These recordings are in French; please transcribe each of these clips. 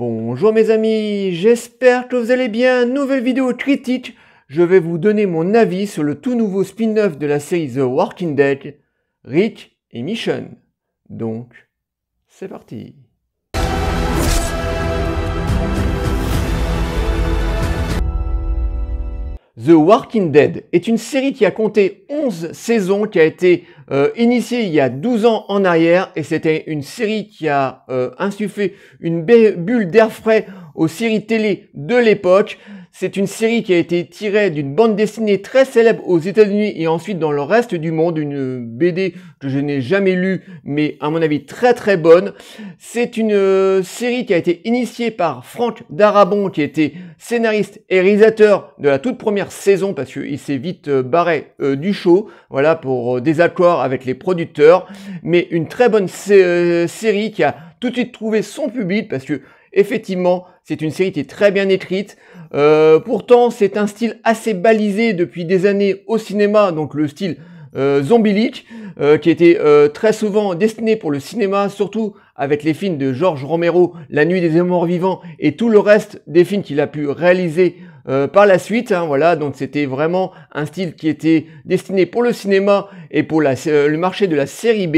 Bonjour mes amis, j'espère que vous allez bien. Nouvelle vidéo critique, je vais vous donner mon avis sur le tout nouveau spin-off de la série The Walking Dead, Rick et Michonne. Donc, c'est parti. The Walking Dead est une série qui a compté 11 saisons, qui a été initiée il y a 12 ans en arrière, et c'était une série qui a insufflé une bulle d'air frais aux séries télé de l'époque. C'est une série qui a été tirée d'une bande dessinée très célèbre aux États-Unis et ensuite dans le reste du monde, une BD que je n'ai jamais lue, mais à mon avis très très bonne. C'est une série qui a été initiée par Frank Darabont, qui était scénariste et réalisateur de la toute première saison, parce qu'il s'est vite barré du show, voilà, pour désaccord avec les producteurs. Mais une très bonne série qui a tout de suite trouvé son public, parce que effectivement, c'est une série qui est très bien écrite. Pourtant, c'est un style assez balisé depuis des années au cinéma, donc le style zombilique, qui était très souvent destiné pour le cinéma, surtout avec les films de George Romero, La Nuit des Morts Vivants, et tout le reste des films qu'il a pu réaliser par la suite. Hein, voilà, donc c'était vraiment un style qui était destiné pour le cinéma et pour le marché de la série B.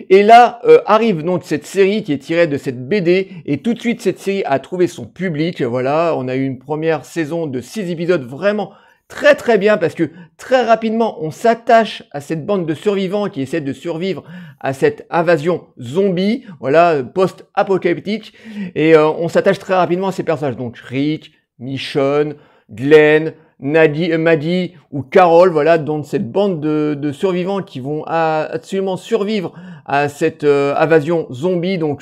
Et là arrive donc cette série qui est tirée de cette BD, et tout de suite cette série a trouvé son public. Voilà, on a eu une première saison de 6 épisodes vraiment très très bien, parce que très rapidement on s'attache à cette bande de survivants qui essaient de survivre à cette invasion zombie, voilà, post-apocalyptique, et on s'attache très rapidement à ces personnages, donc Rick, Michonne, Glenn, Maddie ou Carol, voilà, dans cette bande de survivants qui vont absolument survivre à cette invasion zombie. Donc,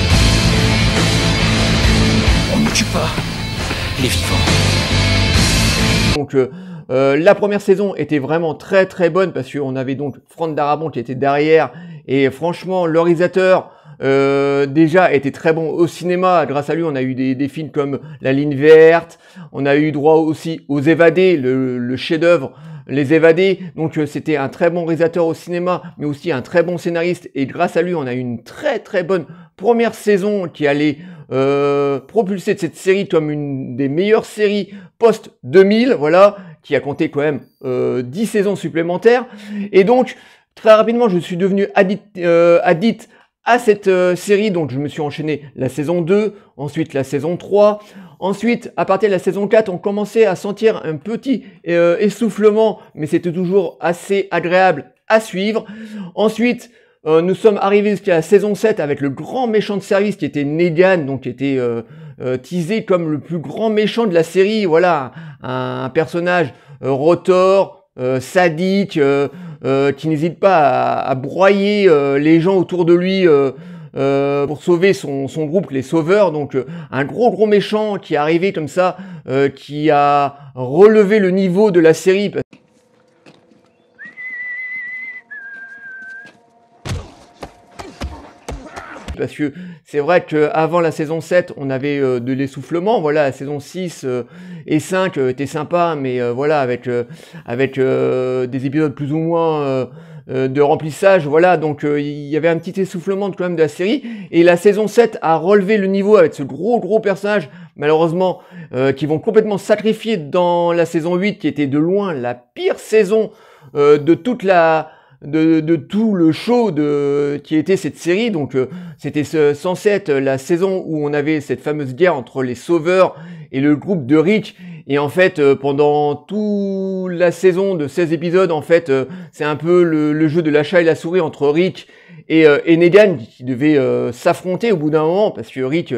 on ne tue pas les vivants. Donc, la première saison était vraiment très très bonne, parce qu'on avait donc Frank Darabont qui était derrière, et franchement le réalisateur déjà était très bon au cinéma. Grâce à lui, on a eu des films comme La Ligne Verte, on a eu droit aussi aux Évadés, le chef-d'œuvre Les Évadés. Donc c'était un très bon réalisateur au cinéma, mais aussi un très bon scénariste, et grâce à lui, on a eu une très très bonne première saison qui allait propulser cette série comme une des meilleures séries post-2000, voilà, qui a compté quand même 10 saisons supplémentaires. Et donc très rapidement, je suis devenu addict à cette série. Donc je me suis enchaîné la saison 2, ensuite la saison 3, ensuite à partir de la saison 4, on commençait à sentir un petit essoufflement, mais c'était toujours assez agréable à suivre. Ensuite, nous sommes arrivés jusqu'à la saison 7 avec le grand méchant de service qui était Negan, donc qui était teasé comme le plus grand méchant de la série. Voilà, un personnage rotor, sadique, qui n'hésite pas à broyer les gens autour de lui pour sauver son groupe, les Sauveurs. Donc un gros méchant qui est arrivé comme ça, qui a relevé le niveau de la série. Parce que c'est vrai qu'avant la saison 7, on avait de l'essoufflement. Voilà, la saison 6 et 5 étaient sympas, mais voilà, avec des épisodes plus ou moins de remplissage. Voilà, donc il y avait un petit essoufflement quand même de la série. Et la saison 7 a relevé le niveau avec ce gros personnage, malheureusement, qui vont complètement sacrifier dans la saison 8, qui était de loin la pire saison de toute de tout le show qui était cette série. Donc c'était censé être la saison où on avait cette fameuse guerre entre les Sauveurs et le groupe de Rick, et en fait pendant toute la saison de 16 épisodes, en fait c'est un peu le jeu de la chat et la souris entre Rick et Negan, qui devaient s'affronter au bout d'un moment, parce que Rick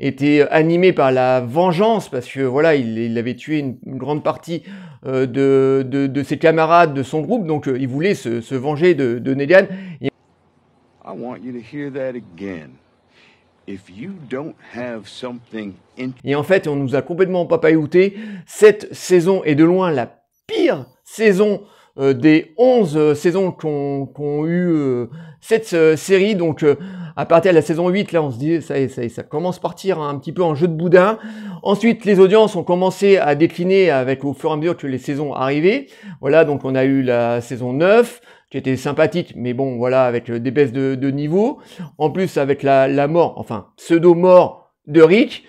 était animé par la vengeance, parce que voilà, il avait tué une grande partie de ses camarades, de son groupe, donc il voulait se venger de Negan. I want you to hear that again. If you don't have something Et en fait, on nous a complètement papayoté. Cette saison est de loin la pire saison des 11 saisons qu'ont eu cette série. Donc à partir de la saison 8, là on se dit ça commence à partir un petit peu en jeu de boudin. Ensuite, les audiences ont commencé à décliner au fur et à mesure que les saisons arrivaient. Voilà, donc on a eu la saison 9 qui était sympathique, mais bon, voilà, avec des baisses de niveau. En plus, avec la mort, enfin, pseudo-mort de Rick.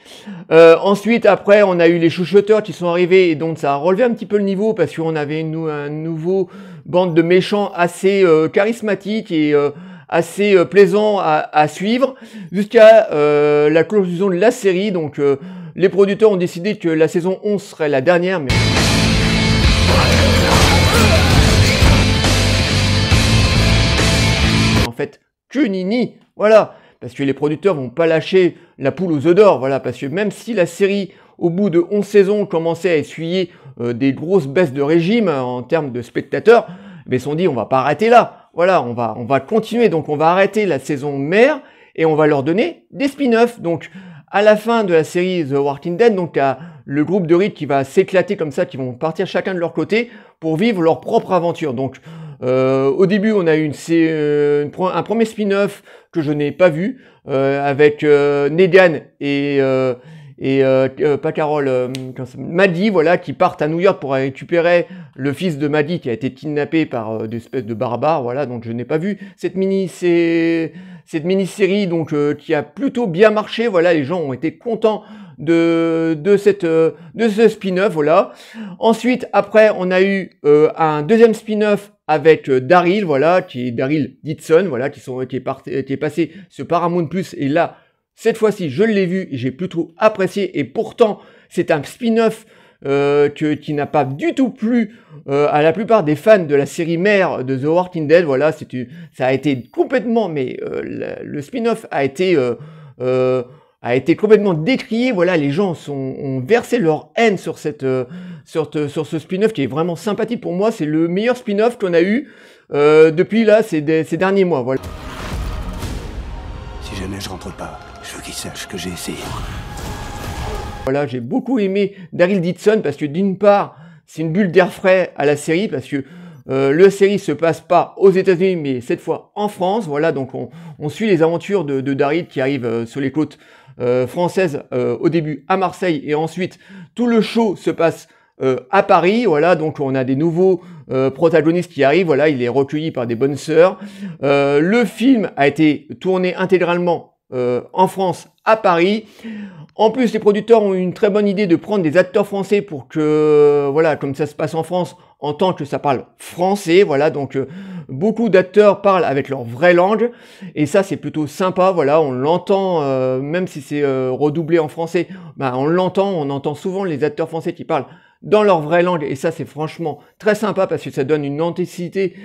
Ensuite, après, on a eu les chuchoteurs qui sont arrivés et donc ça a relevé un petit peu le niveau parce qu'on avait un nouveau bande de méchants assez charismatique et assez plaisant à suivre jusqu'à la conclusion de la série. Donc les producteurs ont décidé que la saison 11 serait la dernière, mais en fait que nini, voilà, parce que les producteurs vont pas lâcher la poule aux œufs d'or, voilà, parce que même si la série au bout de 11 saisons commençait à essuyer des grosses baisses de régime en termes de spectateurs, mais ils se sont dit on va pas arrêter là, voilà, on va continuer, donc on va arrêter la saison mère et on va leur donner des spin-offs. Donc à la fin de la série The Walking Dead, donc à le groupe de Rick qui va s'éclater comme ça, qui vont partir chacun de leur côté pour vivre leur propre aventure. Donc au début on a eu un premier spin-off que je n'ai pas vu avec Negan et pas Carol, Maddie, voilà, qui partent à New York pour récupérer le fils de Maddie qui a été kidnappé par des espèces de barbares, voilà, donc je n'ai pas vu cette mini-série donc qui a plutôt bien marché, voilà, les gens ont été contents de ce spin-off, voilà. Ensuite, après, on a eu un deuxième spin-off avec Daryl, voilà, qui est Daryl Dixon, voilà, qui est passé sur Paramount Plus, et là, cette fois-ci, je l'ai vu et j'ai plutôt apprécié, et pourtant, c'est un spin-off qui n'a pas du tout plu à la plupart des fans de la série mère de The Walking Dead, voilà, ça a été complètement, mais le spin-off a été complètement décrié, voilà, les gens ont versé leur haine sur ce spin-off qui est vraiment sympathique pour moi, c'est le meilleur spin-off qu'on a eu depuis là, ces derniers mois, voilà. Si jamais je rentre pas, je veux qu'ils sachent que j'ai essayé. Voilà, j'ai beaucoup aimé Daryl Dixon parce que d'une part, c'est une bulle d'air frais à la série parce que la série se passe pas aux États-Unis mais cette fois en France. Voilà, donc on suit les aventures de Daryl qui arrive sur les côtes françaises au début à Marseille et ensuite tout le show se passe à Paris. Voilà, donc on a des nouveaux protagonistes qui arrivent. Voilà, il est recueilli par des bonnes sœurs. Le film a été tourné intégralement en France à Paris. En plus, les producteurs ont eu une très bonne idée de prendre des acteurs français pour que, voilà, comme ça se passe en France, en tant que ça parle français, voilà, donc beaucoup d'acteurs parlent avec leur vraie langue, et ça c'est plutôt sympa, voilà, on l'entend, même si c'est redoublé en français, bah, on entend souvent les acteurs français qui parlent dans leur vraie langue, et ça c'est franchement très sympa parce que ça donne une authenticité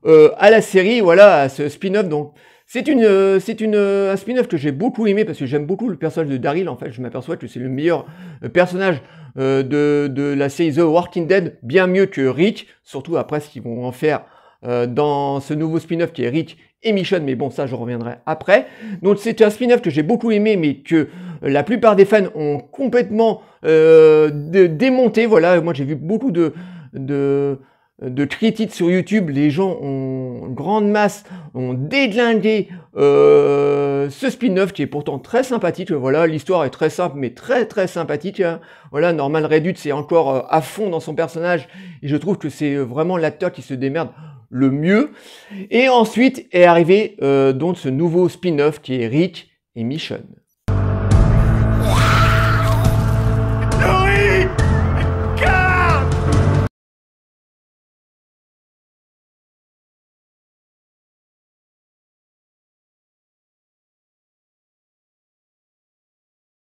à la série, voilà, à ce spin-off, donc c'est un spin-off que j'ai beaucoup aimé parce que j'aime beaucoup le personnage de Daryl. En fait, je m'aperçois que c'est le meilleur personnage de la série The Walking Dead, bien mieux que Rick, surtout après ce qu'ils vont en faire dans ce nouveau spin-off qui est Rick et Michonne, mais bon, ça je reviendrai après. Donc c'est un spin-off que j'ai beaucoup aimé, mais que la plupart des fans ont complètement démonté. Voilà, moi j'ai vu beaucoup de critiques sur YouTube, les gens en grande masse ont déglingué ce spin-off qui est pourtant très sympathique. Voilà, l'histoire est très simple mais très très sympathique, hein. Voilà, Norman Reedus c'est encore à fond dans son personnage et je trouve que c'est vraiment l'acteur qui se démerde le mieux. Et ensuite est arrivé donc ce nouveau spin-off qui est Rick et Michonne.